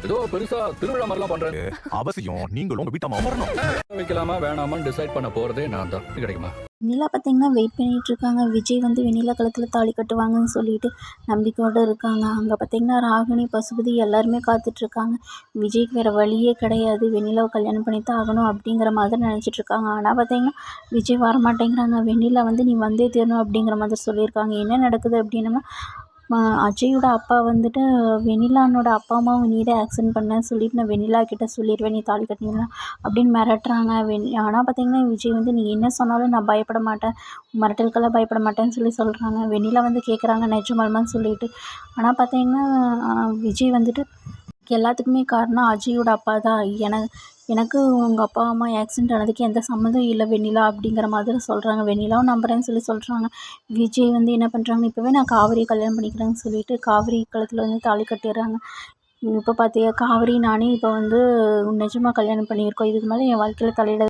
ஏதோ பெருசா திருவிழா மாதிரிலாம் பண்றாங்க. அவசியம் நீங்களும் உங்க வீட்டம்மா வரணும். வைக்கலாமா வேணாமான்னு டிசைட் பண்ண போறதே நான் தான். கிடைக்குமா? வெண்ணிலா பார்த்தீங்கன்னா வெயிட் பண்ணிட்டு இருக்காங்க. விஜய் வந்து வெண்ணிலா கழுத்துல தாலி கட்டுவாங்கன்னு சொல்லிட்டு நம்பிக்கையோட இருக்காங்க. அங்க பார்த்தீங்கன்னா ராகினி, பசுபதி எல்லாருமே காத்துட்ருக்காங்க. விஜய்க்கு வேற வழியே கிடையாது. வெண்ணிலாவ கல்யாணம் பண்ணி தான் ஆகணும் அப்படிங்கிற மாதிரி நினச்சிட்டு இருக்காங்க. ஆனா பார்த்தீங்கன்னா விஜய் வரமாட்டேங்கிறாங்க. வெண்ணிலா வந்து நீ வந்தே தீரணும் அப்படிங்கிற மாதிரி சொல்லியிருக்காங்க. என்ன நடக்குது அப்படின்னா அஜயோட அப்பா வந்துட்டு வெண்ணிலானோட அப்பா அம்மாவும் நீ தான் ஆக்சிடென்ட் பண்ணேன்னு சொல்லிட்டு நான் வெண்ணிலா கிட்ட சொல்லிடுவேன் நீ தாலி கட்டினீன்னா அப்படின்னு மிரட்டுறாங்க. ஆனால் பார்த்தீங்கன்னா விஜய் வந்து நீ என்ன சொன்னாலும் நான் பயப்பட மாட்டேன், மிரட்டலுக்கெல்லாம் பயப்பட மாட்டேன்னு சொல்கிறாங்க. வெண்ணிலா வந்து கேட்குறாங்க நிஜமாலுமான்னு சொல்லிட்டு. ஆனால் பார்த்தீங்கன்னா விஜய் வந்துட்டு எல்லாத்துக்குமே காரணம் அஜயோட அப்பா தான். எனக்கு உங்கள் அப்பா அம்மா ஆக்சிடென்ட் ஆனதுக்கு எந்த சம்மந்தம் இல்லை வெண்ணிலா அப்படிங்கிற மாதிரி சொல்கிறாங்க. வெண்ணிலாவும் நம்புறேன்னு சொல்கிறாங்க. விஜய் வந்து என்ன பண்ணுறாங்க, இப்போவே நான் காவேரியை கல்யாணம் பண்ணிக்கிறேன்னு சொல்லிட்டு காவேரி கழுத்தில் வந்து தாலி கட்டிடுறாங்க. இப்போ பார்த்தியா காவேரி நானே இப்போ வந்து நிஜமாக கல்யாணம் பண்ணியிருக்கோம். இதுக்கு மேலே என் வாழ்க்கையில் தலையிட